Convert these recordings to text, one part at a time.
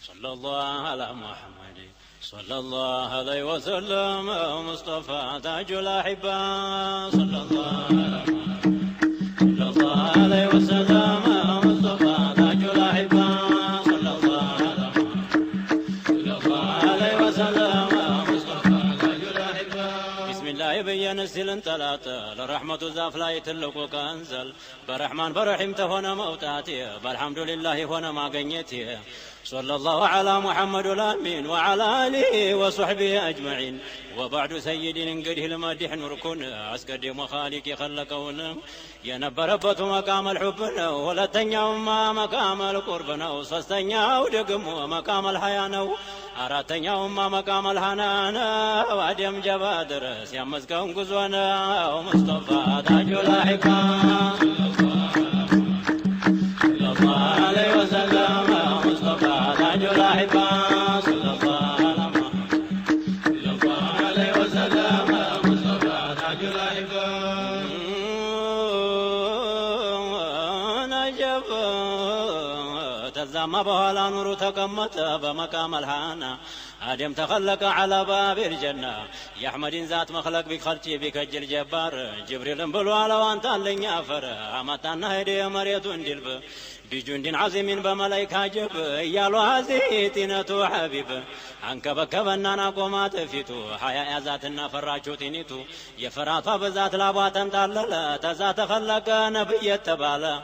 صلى الله على محمد صلى الله عليه وسلم مصطفى تاج الأحبة صلى الله على محمد صلى الله عليه وسلم مصطفى تاج الأحبة صلى الله على محمد صلى الله عليه وسلم مصطفى تاج الأحبة بسم الله يبين السلن ثلاثة لرحمة زاف لا يتلقوا كنزل برحمن برحيم تهونا موتاتي بالحمد لله هنا ما قنيتي صلى الله على محمد الأمين وعلى آله وصحبه أجمعين وبعد سيدي ننقده المدح نركن أسقدم وخالق خلقون ينبربت مقام الحبنا ولا تنياو مقام القربنا وصستنياو دقم مقام الحيانا أراتنياو مقام الحنانا وعدم جبادر سيامزكم قزونا ومصطفى تاج الأحبة صلى الله عليه وسلم مصطفى تاج الأحبة صلى الله على محمد صلى الله عليه وسلم مصطفى تاج الأحبة نجب تزام بهلا نور تقمت بمقام الهانا آدم تخلق على باب الجنة يا أحمد ذات مخلق بخلتي بكجل جبار جبريل بلو على وانت لن يافر أمتنا هدي مريض دلب بجند عظيم بملائكة جب يالو هذه تينتو حبيب عنك بكبنا نقومات فيتو حياة ذاتنا فراتشو تينيتو يفراتها بذات لابواتم تاللا تزا تخلق نبي التبالا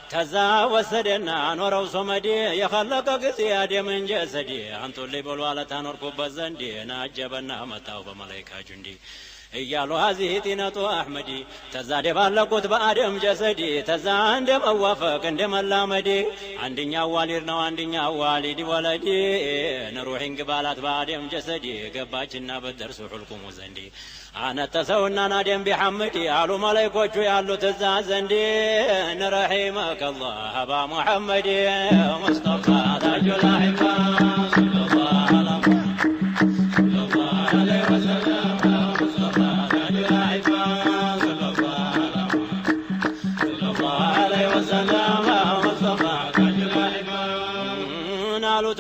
تزا وسدنا نورو سمدي يخلق قزيادي من جسدي انتو اللي بلوالة نوركو بزندي ناجبنا متاو بملائكة جندي እያሉ هذه ቲነቱ አህመዲ ተዛደ ባለቁት በአደም ጀሰዲ ተዛ እንደመዋፈቅ እንደመላመዲ አንደኛው ዋሊድ ነው አንደኛው ዋሊድ ወለዲ ነሩሂን ግባላት በአደም ጀሰዲ ገባችና በደርሱ ሁልቁሙ ዘንዲ አነተሰውና ናደም ቢሐመዲ አሉ መላእክቶቹ ያሉት እዛ ዘንዲ ነረሂመከ አላህ አባ ሙሐመድ ሙስጠፋ ታጁል አህባ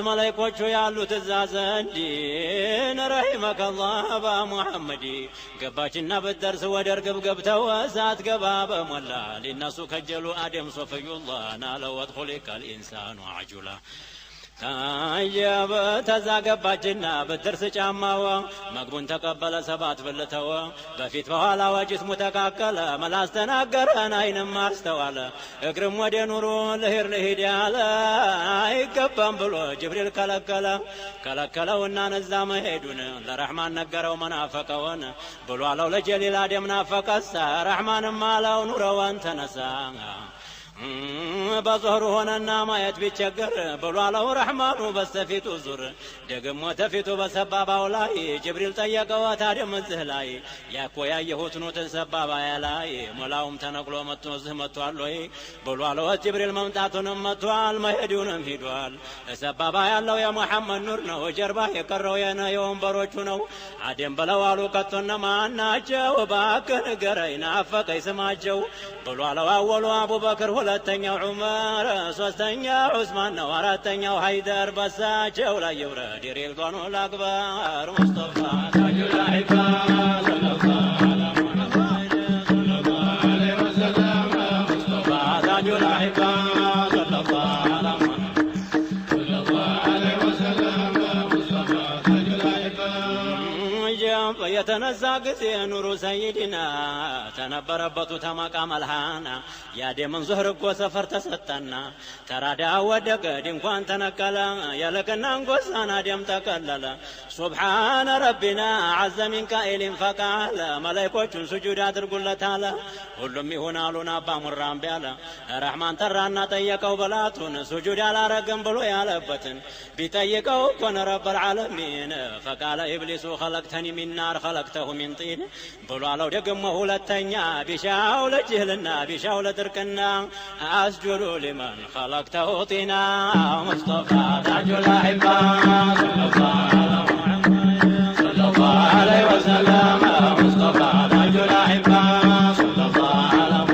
መላእክቶቹ ያሉት እዛ ዘንድ ረሂመከ አላህ አባ ሙሐመድ ገባችና በደርስ ወደ እርግብ ገብተው እሳት ገባ በሞላ ሊነሱ ከጀሉ አደም ሶፈዩላህ ናለወት ኹሊቀል ኢንሳኑ አጁላ ታየበ ተዛ ገባችና በደርስ ጫማዋ መግቡን ተቀበለ ሰባት ብልተው በፊት በኋላ ወጅስሙ ተካከለ መላስ ተናገረን አይንም አስተዋለ እግርም ወደ ኑሩ ልሂድ ልሂድ ያለ አይገባም ብሎ ጅብሪል ከለከለውና ነዛ መሄዱን ለረሕማን ነገረው መናፈቀውን ብሎ አለው ለጀሊል አደም ናፈቀሳ ረሕማንም አለው ኑረዋን ተነሳ በظهሩ ሆነና ማየት ቢቸገር ብሎ አለው ረሕማኑ በስተፊቱ ዙር ደግሞ ተፊቱ በሰባባው ላይ ጅብሪል ጠየቀው ታዲያ እዚህ ላይ ያኮ ያየሁት ነው ተሰባባያ ላይ ሞላውም ተነቅሎ መጥቶ እዚህ መጥቷል ወይ ብሎ አለው ጅብሪል መምጣቱንም መጥቷል መሄዱንም ሂዷል ተሰባባ ያለው የሙሐመድ ኑር ነው ጀርባ የቀረው የወንበሮቹ ነው አደም ብለው አሉ ከቶነ ማናቸው እባክህ ንገረኝ ናፈቀኝ ስማቸው ብሎ አለው አወሉ አቡበክር ሁለተኛው ዑመር ሶስተኛው ዑስማን ነው አራተኛው ሀይደር በሳቸው ላይ ይውረድ ሪድዋኑል አክበር ሙስጠፋ ታጁል አህባ ሰለላሁ ዐላ ሙሐመድ ሰለላሁ ዐለይሂ ወሰለም ሙስጠፋ ታጁል አህባ ሰለላሁ ዐላ ሙሐመድ ሰለላሁ ዐለይሂ ወሰለም ሙስጠፋ ታጁል አህባ የተነሳ ጊዜ ኑሩ ሰይድና ተነበረበቱ ተመቃም አልሃና ያደምን ዙህር እኮ ሰፈር ተሰጠና ተራዳ ወደቀ ድንኳን ተነቀለ የልቅናን ጎሳን አደም ተቀለለ ሱብሓነ ረቢና ዐዘ ሚን ቃኢሊን ፈቃለ መላእክቶቹን ስጁድ አድርጉለታለ ሁሉም ይሆናሉን አባ ሙራም ቢያለ ረሕማን ጠራና ጠየቀው በላቱን ስጁድ አላረግም ብሎ ያለበትን ቢጠይቀው እኮን ረበል ዓለሚን ፈቃለ ኢብሊሱ ኸለቅተኒ ሚን ናር ኸለቅተሁ ሚን ጢን ብሎ አለው ደግሞ ሁለተኛ ቢሻው ለጅህልና ቢሻው ለድርቅና አስጁዱ ሊመን ኸለቅተሁ ጢና ሙስጠፋ ታጁል አህባ ሰለላሁ ዐለይሂ ወሰለም ሙስጠፋ ታጁል አህባ ሰለላሁ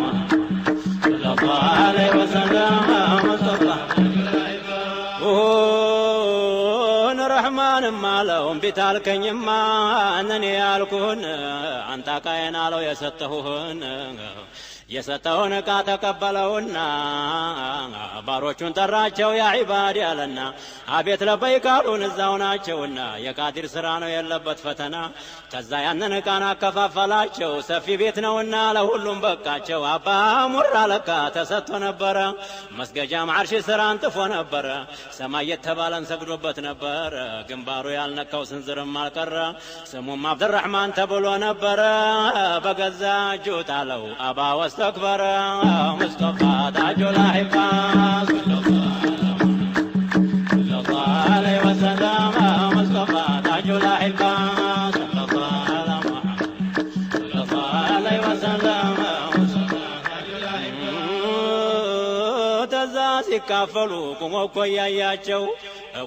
ዐለይሂ ወሰለም ሙስጠፋ ታጁል አህባ الرحمن مالهم بتالكنيما أنني يالكون أنت كاين على يستهون የሰጠውን ዕቃ ተቀበለውና ባሮቹን ጠራቸው ያ ዒባድ ያለና አቤት ለበይ ካሉን እዛው ናቸውና የቃዲር ስራ ነው የለበት ፈተና ተዛ ያንን ዕቃን አከፋፈላቸው ሰፊ ቤት ነውና ለሁሉም በቃቸው አባ ሙራ ለካ ተሰጥቶ ነበረ መስገጃም ዓርሽ ስራ አንጥፎ ነበረ ሰማይ የተባለን ሰግዶበት ነበር ግንባሩ ያልነካው ስንዝርም አልቀረ ስሙም አብዱራህማን ተብሎ ነበረ በገዛ እጁ ጣለው አባ أكبر مصطفى تاج الأحبة صلى الله عليه وسلم مصطفى تاج الأحبة صلى الله على محمد صلى الله عليه وسلم مصطفى تاج الأحبة تزاسي كافلو كمو كوياياتشو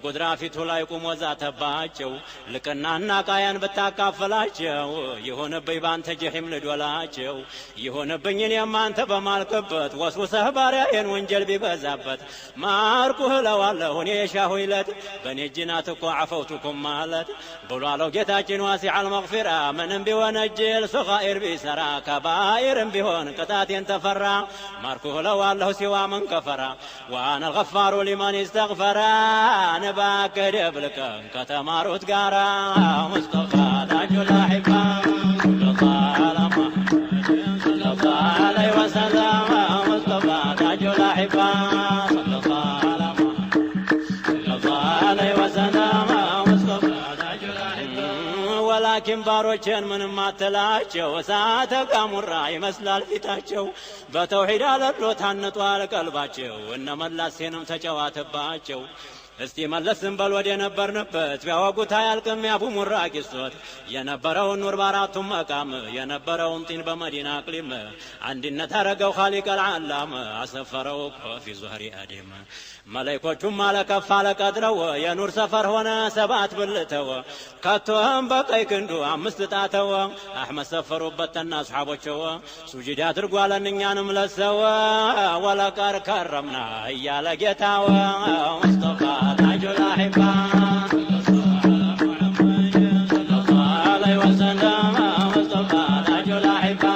ቁድራ ፊቱ ላይ ቆሞ ዛተባቸው ልቅናና ቃያን በታካፈላቸው ይሆነብኝ ባንተ ጀሂም ልዶላቸው ይሆነብኝ እኔም አንተ በማልክበት ወስውሰህ ባሪያዬን ወንጀል ቢበዛበት ማርኩህ ለዋለሁ እኔ የሻሁ ይለት በእኔ እጅናት እኮ ዓፈውቱኩም ማለት ብሏለው ጌታችን ዋሲዐል መግፊራ ምንም ቢሆን እጅል ሶጋኢር ቢሰራ ከባኢርም ቢሆን ቅጣቴን ተፈራ ማርኩህ ለዋለሁ ሲዋ ምን ከፈራ ዋነ الغፋሩ ሊመን استغፈራ نباك دبلك كتمارت قارا مصطفى تاج الأحبة صلى الله على محمد صلى الله عليه وسلم مصطفى تاج الأحبة صلى الله على محمد صلى الله عليه وسلم مصطفى تاج الأحبة ولكن باروچن من ما تلاچو ساعه قامرا يمسلال ፊታቸው በተውሂድ አለሎ ታንጧል ቀልባቸው እነመላሴንም ተጨዋተባቸው እስቲ መለስም በል ወደ ነበርንበት ቢያወጉት አያልቅም ያቡ ሙራ ቂሶት የነበረውን ኑር በአራቱም መቃም የነበረውን ጢን በመዲና አቅሊም አንድነት አረገው ኻሊቅ አልዓላም አሰፈረው ፊ ዙህሪ አደም መላእክቶቹም አለከፍ አለቀድረው የኑር ሰፈር ሆነ ሰባት ብልተው ከቶም በቀይ ክንዱ አምስት ጣተው አህመድ ሰፈሩበትና አስሐቦቸው ሱጁድ አድርጓለን እኛንም ለሰው ወለቀር ከረምና እያለ ጌታው ሙስጠፋ تاج الأحبة صلى الله عليه وسلم مصطفى تاج الأحبة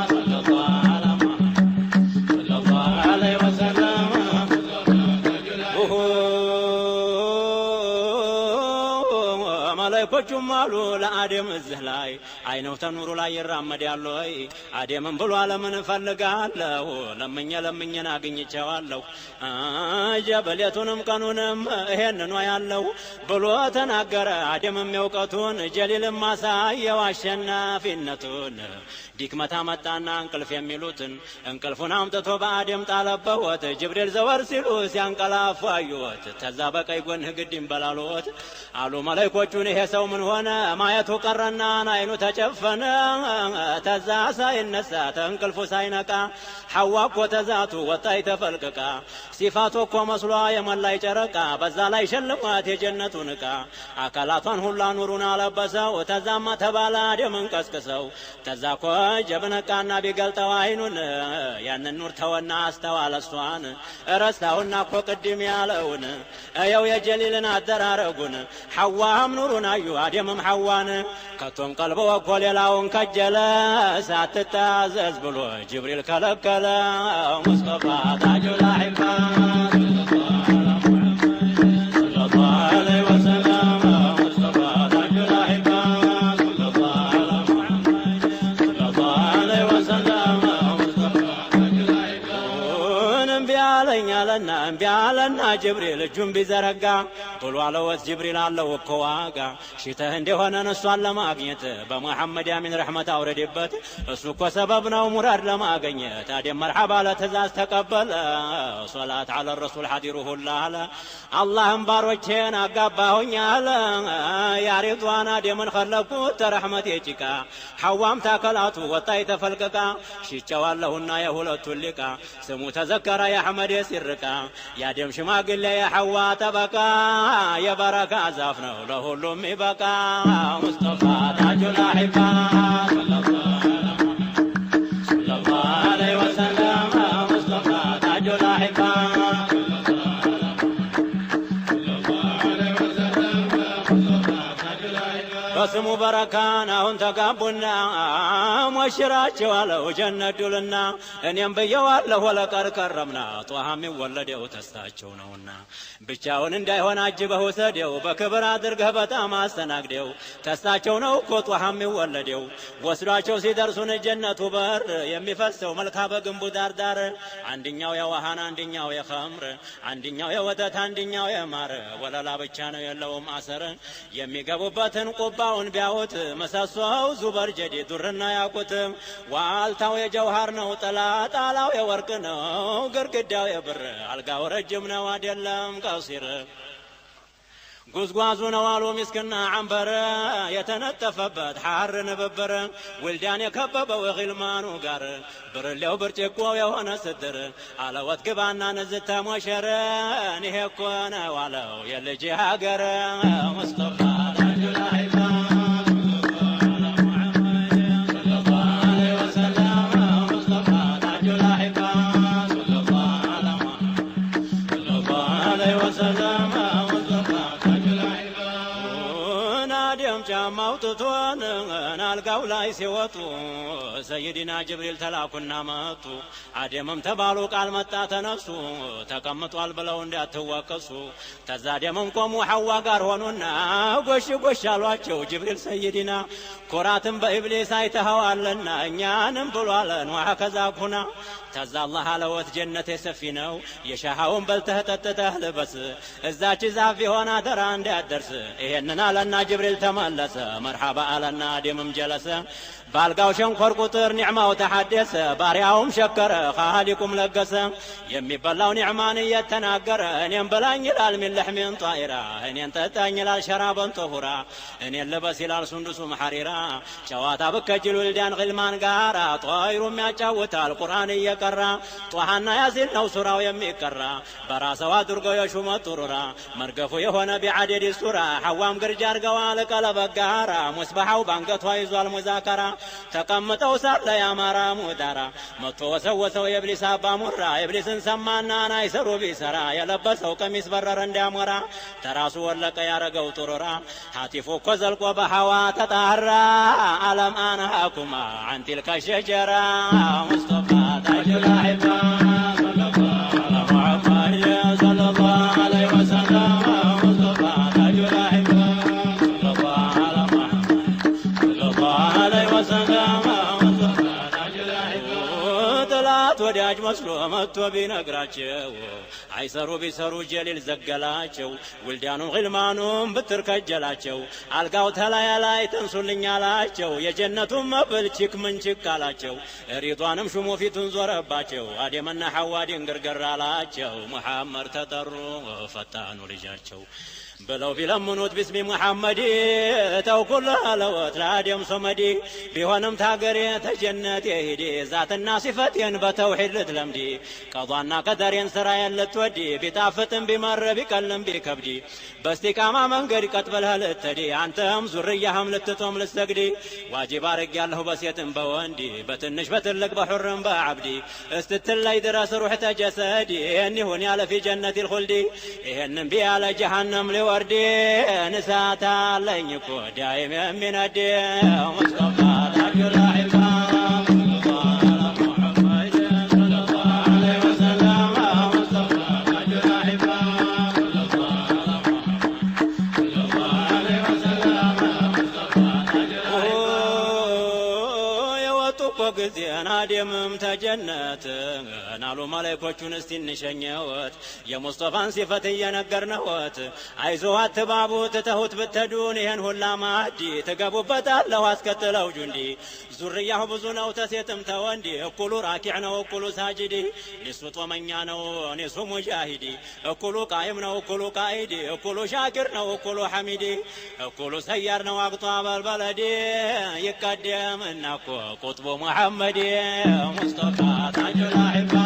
صلى الله على محمد صلى الله عليه وسلم ملائكة مالو لآدم الزهلاي عينه تنور لا يرمد يالله آدم بلو على من فلقاله لمن يناقين يتشوالله ጀበሌቱንም ቀኑንም ይሄንን ነው ያለው ብሎ ተናገረ አደምም ያውቀቱን ጀሊልም ማሳየው አሸናፊነቱን ዲክመታ መጣና እንቅልፍ የሚሉትን እንቅልፉን አምጥቶ በአደም ጣለበት ጅብሪል ዘወር ሲሉ ሲያንቀላፉ አዩት ተዛ በቀይ ጎንህ ግድም በላሎት አሉ መላእክቶቹን ይሄ ሰው ምን ሆነ ማየቱ ቀረና አይኑ ተጨፈነ ተዛ ሳይነሳ ተንቅልፉ ሳይነቃ ሐዋ እኮ ተዛቱ ወጣይ ተፈልቅቃ ሲፋቱ እኮ መስሏ የመላይ ጨረቃ በዛ ላይ ሸልሟት የጀነቱን ዕቃ አካላቷን ሁላ ኑሩን አለበሰው ተዛማ ተባለ አደምን ቀስቅሰው ተዛ እኮ ጀብነቃና ቢገልጠው አይኑን ያንን ኑር ተወና አስተዋለ እሷን ረስታውና እኮ ቅድም ያለውን እየው የጀሊልን አደራረጉን ሐዋም ኑሩን አዩ አደምም ሐዋን ከቶም ቀልቦ እኮ ሌላውን ከጀለ ሳትታዘዝ ብሎ ጅብሪል ከለከለ ሙስጠፋ ታጁ الأحبة ቢያለና ጅብሪል እጁን ቢዘረጋ ብሎ አለወት ጅብሪል አለው እኮ ዋጋ ሽተህ እንደሆነ እሷን ለማግኘት በመሐመድ ያሚን ረሕመት አውረድበት እሱ እኮ ሰበብ ነው ሙራድ ለማገኘት አደም መርሐባ ለትእዛዝ ተቀበለ ሶላት አለ ረሱል ሐዲሩ ሁላ አለ አላህም ባሮቼን አጋባሁኝ አለ ያ ሪድዋን አደምን ኸለቁት ተረሕመት የጭቃ ሐዋም ታከላቱ ወጣይ ተፈልቅቃ ሽጨዋለሁና የሁለቱን ሊቃ ስሙ ተዘከረ የአሕመድ ሲርቃ ያደም ሽማግሌ የሐዋ ጠበቃ የበረካ ዛፍ ነው ለሁሉም ይበቃ ሙስጠፋ ታጁ الأحبة صلى الله عليه وسلم مصطفى تاج الأحبة صلى الله عليه وسلم ስሙ በረካን አሁን ተጋቡና ሞሽራቸው አለው ጀነት ዱልና እኔም ብየዋለሁ ወለቀር ከረምና ጧሃ የሚወለደው ተስታቸው ነውና ብቻውን እንዳይሆን አጅበህ ውሰደው በክብር አድርገህ በጣም አስተናግደው ተስታቸው ነው እኮ ጧሃ የሚወለደው ወስዷቸው ሲደርሱን ጀነቱ በር የሚፈሰው መልካ በግንቡ ዳርዳር አንድኛው የውሃን አንድኛው የኸምር አንድኛው የወተት አንድኛው የማር ወለላ ብቻ ነው የለውም አሰር የሚገቡበትን ቁባውን ቢያውት መሰሶው ዙበር ጀዲ ዱርና ያቁት ዋልታው የጀውሃር ነው ጥላ ጣላው የወርቅ ነው ግርግዳው የብር አልጋው ረጅም ነው አይደለም ቀሲር ጉዝጓዙ ነው አሉ ምስክና አንበር የተነጠፈበት ሐር ንብብር ወልዳን የከበበው ጊልማኑ ጋር ብርሌው ብርጭቆው የሆነ ስድር አለወት ግባና ነዝተ ሞሸረ ይሄ እኮ ነው አለው የልጅ ሀገር ሙስጠፋ ማውጥቶን አልጋው ላይ ሲወጡ ሰይድና ጅብሪል ተላኩና መጡ አደምም ተባሉ ቃል መጣ ተነሱ ተቀምጧል ብለው እንዳትወቀሱ ተዛ ደምም ቆሙ ሐዋ ጋር ሆኑና ጎሽ ጎሽ አሏቸው ጅብሪል ሰይድና ኩራትን በኢብሊስ አይተኸዋልና እኛንም ብሏለን ወሀከዛ ኩና ተዛ አላህ አለወት ጀነት የሰፊ ነው የሻሃውን በልተህ ጠጥተህ ልበስ እዛች ዛፍ የሆነ አደራ እንዳያደርስ ይሄንን አለና ጅብሪል ተመለሰ مرحبا على ديمم جلسه بالقاو شنكر قطر نعمه وتحدث بارياهم شكر خالقكم لقس يمي بلاو نعمان يتناقر ان بلاኝ ይላል من لحم طائرة ان ينتتاኝ ይላል شراب طهورا ان يلبس ይላል سندس محريرا ጨዋታ በከጅል ወልዳን ግልማን ጋራ طائر የሚያጫውታል ቁርአን እየቀራ ጧሃና ያሲን ነው ሱራው የሚቀራ በራሰዋ አድርገው የሹመ ጥሩራ መርገፉ የሆነ ቢዓደድ ሱራ ሐዋም ግርጃ አርገዋል ቀለበጋራ ሙስባሃው ባንገቷ ይዟል ሙዛከራ ተቀምጠው ሳለ ያማራ ሙዳራ መጥቶ ወሰወሰው የኢብሊስ አባ ሙራ ኢብሊስን ሰማና ናይሰሩ ቢሰራ የለበሰው ቀሚስ በረረ እንዳሞራ ተራሱ ወለቀ ያረገው ጥሩራ ሀቲፉ እኮ ዘልቆ በሐዋ ተጣራ አለም አናኩማ عن تلك الشجرة مصطفى تاج الأحبة صلى الله عليه وسلم مصطفى تاج الأحبة صلى الله على محمد صلى الله عليه وسلم مصطفى تاج الأحبة طلعت ወዳጅ መስሎ መጥቶ ቢነግራቸው አይሰሩ ቢሰሩ ጀሊል ዘገላቸው ወልዳኑም ግልማኑም ብትርከጀላቸው አልጋው ተላያ ላይ ተንሱልኝ አላቸው የጀነቱን መብል ቺክ ምን ቺክ አላቸው ሪዷንም ሹሙ ፊቱን ዞረባቸው አደምና ሐዋ ድንግርግር አላቸው መሐመድ ተጠሩ ፈታኑ ልጃቸው بلو بلمنوت باسم محمد تو كل هلوت لادم صمدي بيهونم تاقري تجنت يهدي ذات الناس فتين بتوحيد لتلمدي قضانا قدرين سرايا لتودي بتافتن بمر بكلم بكبدي باستقامة من قد كتبلها لتدي عنتهم زريهم لتتهم للسقدي واجب ارق يالله بسيتن بواندي بتنش بتلق بحرم بعبدي استتلي درس روحت جسدي اني هوني على في جنة الخلدي اهنم بي على جهنم وردي نساتا لن يكون دايم من الدي مصطفى تاج الأحبة ጊዜን አደምም ተጀነት ናሉ መላእክቶቹን እስቲ እንሸኘወት የሙስጠፋን ሲፈት እየነገርነወት አይዞህ አትባቡ ትተውት ብትዱን ይሄን ሁላ ማዕዲ ትገቡበታለሁ አስከትለው ጁንዲ ዙርያሁ ብዙ ነው ተሴትም ተወንዲ እኩሉ ራኪዕ ነው እኩሉ ሳጅዲ ኒሱ ጦመኛ ነው ኒሱ ሙጃሂዲ እኩሉ ቃይም ነው እኩሉ ቃኢዲ እኩሉ ሻኪር ነው እኩሉ ሐሚዲ እኩሉ ሰያር ነው አቅጧ በልበለዲ ይቀደምና እኮ ቁጥቡ محمد مصطفى تاج الأحبة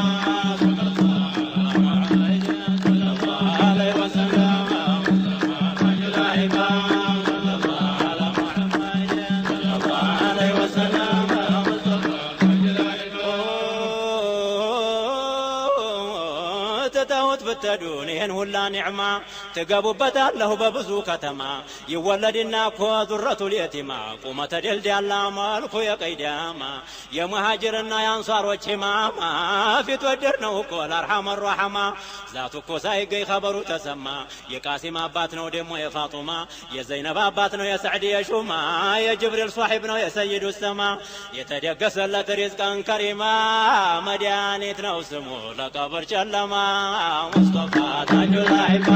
صلى الله عليه وسلم مصطفى تاج الأحبة صلى الله على محمد صلى الله عليه وسلم مصطفى تاج الأحبة تتوت بالتدون ይህን ሁላ ኒዕማ ትገቡበታለሁ በብዙ ከተማ ይወለድና እኮ ዙረቱል የቲማ ቁመተ ደልዳላ መልኩ የቀይዳማ የሙሃጅርና የአንሷሮች ኢማማ ፊት ወደር ነው እኮ ለአርሐመ ራሐማ ዛቱ እኮ ሳይገኝ ኸበሩ ተሰማ የቃሲም አባት ነው ደግሞ የፋጡማ የዘይነብ አባት ነው የሰዕድ የሹማ የጅብሪል ሷሒብ ነው የሰይዱ ሰማ የተደገሰለት ሪዝቀን ከሪማ መድኃኒት ነው ስሙ ለቀብር ጨለማ ሙስጠፋ ታጁል አሕባ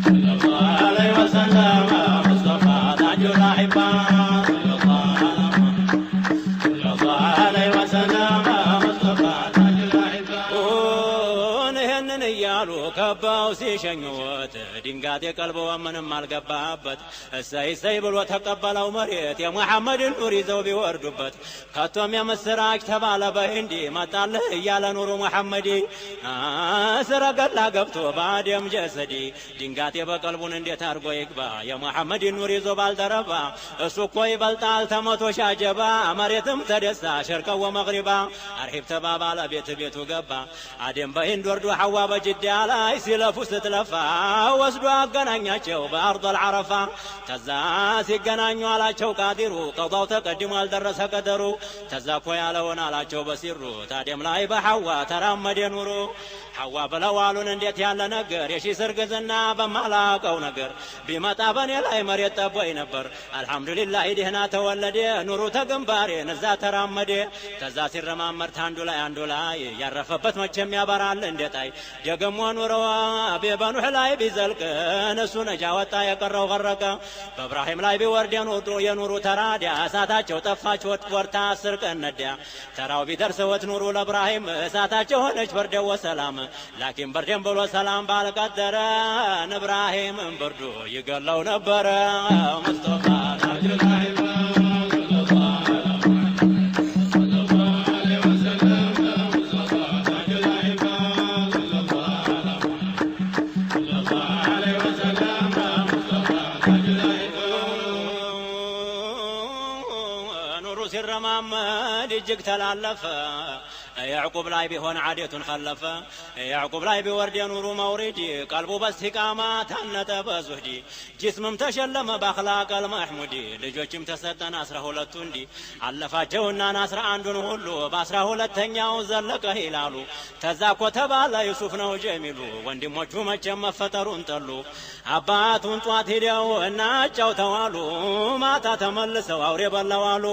ሰለላሁ ዐለይሂ ወሰለም ሙስጠፋ ታጁል አሕባ ሰለላሁ ዐለይሂ ወሰለም ሙስጠፋ ታጁል አሕባ ይህንን እያሉ ከበው ሲሸኙት ድንጋጤ ቀልቦ ምንም አልገባበት እሰይ እሰይ ብሎ ተቀበለው መሬት የሙሐመድን ኑር ይዘው ቢወርዱበት ከቶም የምስራች ተባለ በሂንዲ መጣልህ እያለ ኑሩ ሙሐመዲ ስረገላ ገብቶ በአደም ጀሰዲ ድንጋጤ በቀልቡን እንዴት አድርጎ ይግባ የሙሐመድን ኑር ይዞ ባልደረባ እሱ እኮ ይበልጣል ተመቶ ሻጀባ መሬትም ተደሳ ሸርቀው ወመግሪባ አርሂብ ተባባለ ቤት ቤቱ ገባ አደም በሂንድ ወርዶ ሐዋ በጅዳ ላይ ሲለፉ ስትለፋ ወስዶ አገናኛቸው በአርض አረፋ ተዛ ሲገናኙ አላቸው ቃዲሩ ቀضاው ተቀድሞ አልደረሰ ቀደሩ ተዛ እኮ ያለውን አላቸው በሲሩ ታዲያም ላይ በሐዋ ተራመደ ኑሩ ሐዋ ብለዋሉን እንዴት ያለ ነገር የሺ ስርግዝና በማላቀው ነገር ቢመጣ በኔ ላይ መሬት ጠቦይ ነበር አልহামዱሊላህ ደህና ተወለደ ኑሩ ተግንባሬ ነዛ ተራመደ ተዛ ሲረማመር ታንዱ ላይ አንዱ ላይ ያረፈበት መቼም ያበራል እንደጣይ ደግሞ ኑሮ በኑህ ላይ ቢዘልቅ እሱ ነጃ ወጣ የቀረው ገረቀ በእብራሂም ላይ ቢወርድ የኑሩ ተራዳ እሳታቸው ጠፋች ወርታ 10 ቀን ነዳ ተራው ቢደርሰወት ኑሩ ለእብራሂም እሳታቸው ሆነች በርደው ሰላም ላኪን በርደም ብሎ ሰላም ባልቀደረ እብራሂም በርዶ ይገለው ነበረ ሙስጠፋ ታጁል አሕባ ሲረማመድ እጅግ ተላለፈ ያዕቁብ ላይ ቢሆን ዓደቱን ኸለፈ ያዕቁብ ላይ ቢወርድ የኑሩ መውሪድ ቀልቡ በስቲቃማ ታነጠ በዙህዲ ጅስምም ተሸለመ በአኽላቀል መሕሙዲ ልጆችም ተሰጠን 12 እንዲ አለፋቸውና 11ን ሁሉ በ12ኛው ዘለቀ ይላሉ ተዛ እኮ ተባለ ዩሱፍ ነው ጀሚሉ ወንድሞቹ መቼም መፈጠሩን ጠሉ አባቱን ጧት ሄደው እናጫው ተዋሉ ማታ ተመልሰው አውሬ በለዋሉ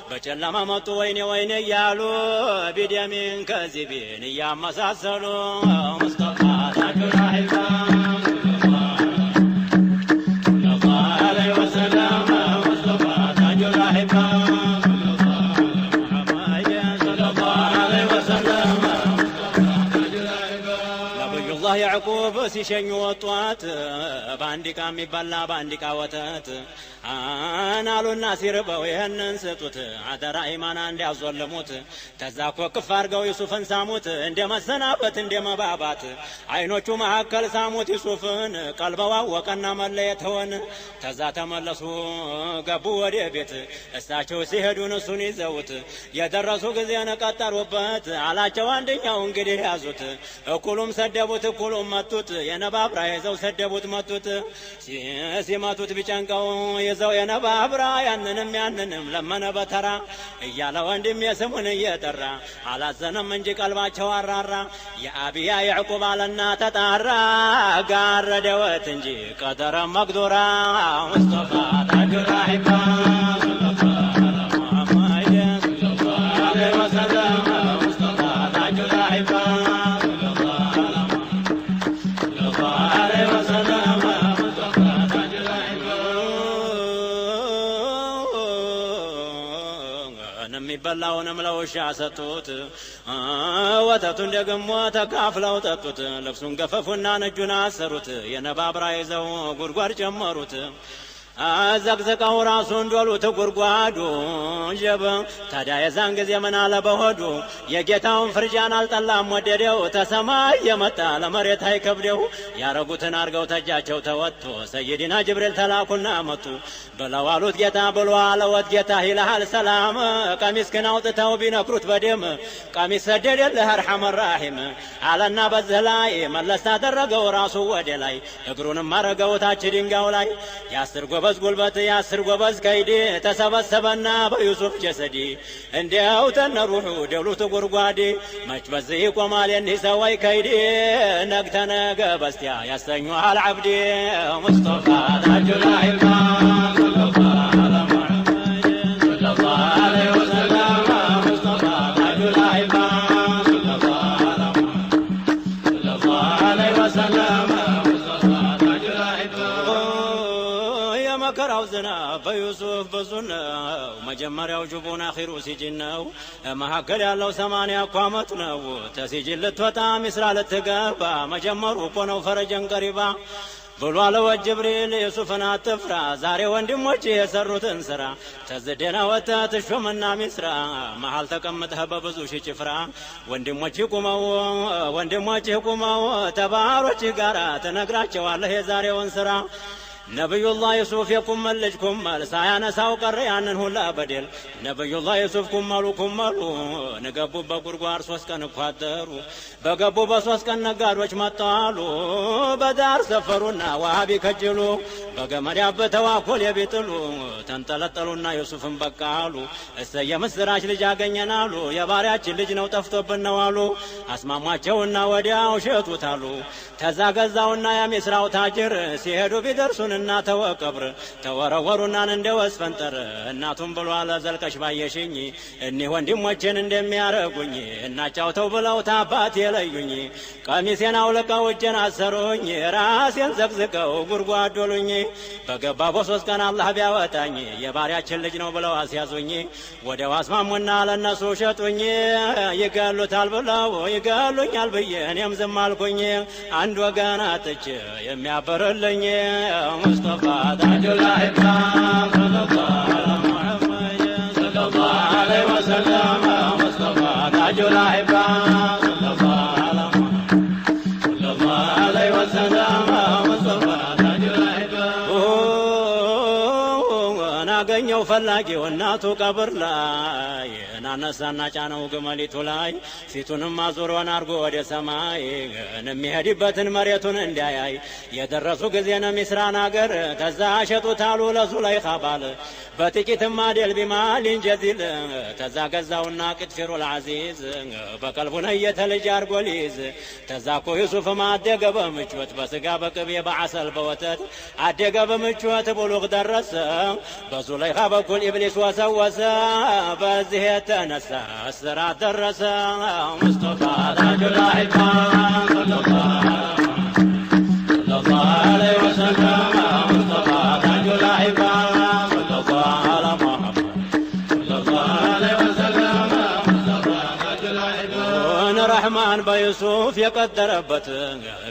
በጨለማ መጡ ወይኔ ወይኔ እያሉ ቢደሚን ከዚቢን እያመሳሰሉ ሙስጠፋ ታጁል አሕባ ሰለላሁ ዐለይሂ ወሰለም ሙስጠፋ ታጁል አሕባ ሰለላሁ ዐለይሂ ወሰለም ነቢዩላህ ያዕቁብ ሲሸኙ ወጧት በአንድ ዕቃ የሚበላ በአንድ ዕቃ ወተት አናሉና ሲርበው ይህንን ስጡት አደራ ኢማና እንዲያዞልሙት ተዛ እኮ ቅፍ አድርገው ዩሱፍን ሳሙት እንደ መሰናበት እንደ መባባት አይኖቹ መካከል ሳሙት ዩሱፍን ቀልበው አወቀና መለየት ሆን ተዛ ተመለሱ ገቡ ወደ ቤት እሳቸው ሲሄዱን እሱን ይዘውት የደረሱ ጊዜን ቀጠሩበት አላቸው አንደኛው እንግዲህ ያዙት እኩሉም ሰደቡት እኩሉም መቱት የነባብራ ይዘው ሰደቡት መቱት ሲመቱት ቢጨንቀው ይዘው የነባብራ ያንንም ለመነ በተራ እያለ ወንድም የስሙን እየጠራ አላዘነም እንጂ ቀልባቸው አራራ የአብያ ያዕቁብ አለና ተጣራ ጋረደወት እንጂ ቀደረ መቅዱራ ሙስጠፋ ታጁል አሕባ የሚበላውንም ለውሻ ሰጡት ወተቱን ደግሞ ተካፍለው ጠጡት ልብሱን ገፈፉና ነጁን አሰሩት የነባብራ ይዘው ጉድጓድ ጨመሩት ዘቅዝቀው ራሱን ዶሉት ጉድጓዱ ጀብ ታዲያ የዛን ጊዜ ምን አለ በሆዱ የጌታውን ፍርጃን አልጠላም ወደደው ተሰማይ የመጣ ለመሬት አይከብደው ያረጉትን አርገው ተጃቸው ተወጥቶ ሰይድና ጅብሪል ተላኩና መጡ ብለው አሉት ጌታ ብሎ አለወት ጌታ ይልሃል ሰላም ቀሚስክን አውጥተው ቢነክሩት በደም ቀሚስ ሰደደልህ አርሐመ ራሒም አለና በዚህ ላይ መለስ አደረገው ራሱ ወደ ላይ እግሩንም አረገው ታች ድንጋዩ ላይ የአስር ጎበዝ ጉልበት የአስር ጎበዝ ከይዲ ተሰበሰበና በዩሱፍ ጀሰዲ እንዲያው ተነሩሑ ደብሉት ጉድጓዴ መች በዚህ ይቆማል የኒህ ሰዋይ ከይዲ ነግተ ነገ በስቲያ ያሰኙሃል ዓብዲ ሙስጠፋ ታጁል አኢማ መከራው ዝናብ በዩሱፍ ብዙ ነው መጀመሪያው ጅቡን አኺሩ ሲጅን ነው መካከል ያለው 80 እኮ ዓመት ነው ተሲጅን ልትወጣ ሚስራ ልትገባ መጀመሩ እኮ ነው ፈረጀን ቀሪባ ብሎ አለወት ጅብሪል ዩሱፍን አትፍራ ዛሬ ወንድሞች የሰሩትን ስራ ተዝደና ወጥተህ ትሾምና ሚስራ መሃል ተቀምጠህ በብዙ ሺህ ጭፍራ ወንድሞችህ ቁመው ተባሮችህ ጋራ ትነግራቸዋለህ የዛሬውን ስራ ነብዩላህ ዩሱፍ የኩመል ልጅ ኩመል ሳያነሳው ቀረ ያንን ሁላ በደል ነብዩላህ ዩሱፍ ኩመሉ ንገቡበት ጉድጓድ 3 ቀን እኮ አደሩ በገቡ በ3 ቀን ነጋዶች መጣሉ በዳር ሰፈሩና ዋሃቢ ከጅሉ በገመድ ያበተው አኮል የቢጥሉ ተንጠለጠሉና ዩሱፍን በቃሉ እሰየ ምስራች ልጅ አገኘናሉ የባሪያችን ልጅ ነው ጠፍቶብን ነው አሉ አስማሟቸውና ወዲያው ሸጡታሉ ተዛገዛውና የሚስራው ታጅር ሲሄዱ ቢደርሱን እና ተወቀብር ተወረወሩና እንደ ወስፈንጠር እናቱም ብሎ አለ ዘልቀሽ ባየሽኝ እኒህ ወንድሞቼን እንደሚያረጉኝ እናጫውተው ብለው ታባት የለዩኝ ቀሚሴን አውልቀው እጄን አሰሩኝ ራሴን ዘቅዝቀው ጉድጓድ ዶሉኝ በገባ በ3 ቀን አላህ ቢያወጣኝ የባሪያችን ልጅ ነው ብለው አስያዙኝ ወዲያው አስማሙና ለነሱ ሸጡኝ ይገሉታል ብለው ይገሉኛል ብዬ እኔም ዝም አልኩኝ አንድ ወገን አጥቼ የሚያበርልኝ ሙስጠፋ ታጁል አኢማ ሰለላሁ ዐለይሂ ወሰለም ሙስጠፋ ታጁል አኢማ ሰለላሁ ዐለይሂ ወሰለም ሙስጠፋ ታጁል አኢማ ናገኘው ፈላጊው እናቱ ቀብር ላይ ናነሳና ጫነው ግመሊቱ ላይ ፊቱንም አዙሮን አርጎ ወደ ሰማይ የሚሄድበትን መሬቱን እንዲያያይ የደረሱ ጊዜ ሚስራን አገር ተዛ ሸጡታሉ ለዙለይኻ ባል በጥቂትም አደል ቢማሊን ጀዚል ተዛ ገዛውና ቅጥፊሩል ዐዚዝ በቀልቡ ነየተ ልጅ አርጎ ሊይዝ ተዛ እኮ ዩሱፍም አደገ በምቾት በስጋ በቅቤ በዐሰል በወተት አደገ በምቾት ብሉግ ደረሰ በዙለይኻ በኩል ኢብሊስ ወሰወሰ በዚህ ተነሳ እስራት ደረሰ ሙስጠፋ ታጁል አኢማ ሰለላሁ ዐለይሂ ወሰለም ሙስጠፋ ታጁል አኢማ ረሕማን በዩሱፍ የቀደረበት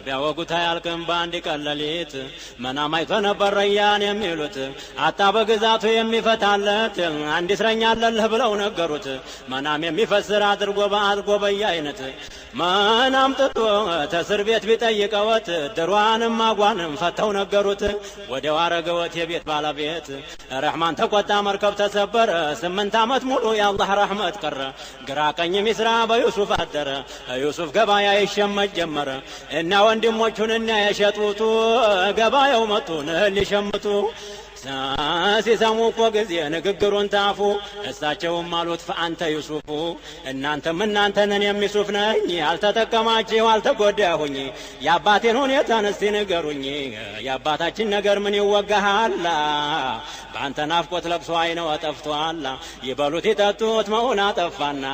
ቢያወጉት አያልቅም በአንድ ቀን ሌሊት መናም አይቶ ነበር ረያን የሚሉት አጣ በግዛቱ የሚፈታለት አንድ እስረኛ አለልህ ብለው ነገሩት መናም የሚፈስር አድርጎ በየአይነት መናም ጥቶ ተስር ቤት ቢጠይቀወት ድሯንም አጓንም ፈተው ነገሩት ወዲያው አረገወት የቤት ባለቤት ረሕማን ተቆጣ መርከብ ተሰበረ 8 ዓመት ሙሉ የአላህ ረሕመት ቀረ ግራ ቀኝ ሚስራ በዩሱፍ አደረ ዩሱፍ ገበያ ይሸመት ጀመረ እና ወንድሞቹን እና የሸጡቱ ገበያው መጡ ሊሸምቱ ሲሰሙ እኮ ጊዜ ንግግሩን ታፉ እሳቸውም አሉት ፈአንተ ዩሱፉ እናንተንን የሚሱፍ ነኝ አልተጠቀማችሁ አልተጎዳሁኝ የአባቴን ሁኔታን እስቲ ንገሩኝ የአባታችን ነገር ምን ይወጋሃላ በአንተ ናፍቆት ለቅሶ አይነው ጠፍቷላ ይበሉት ይጠጡት መሆን አጠፋና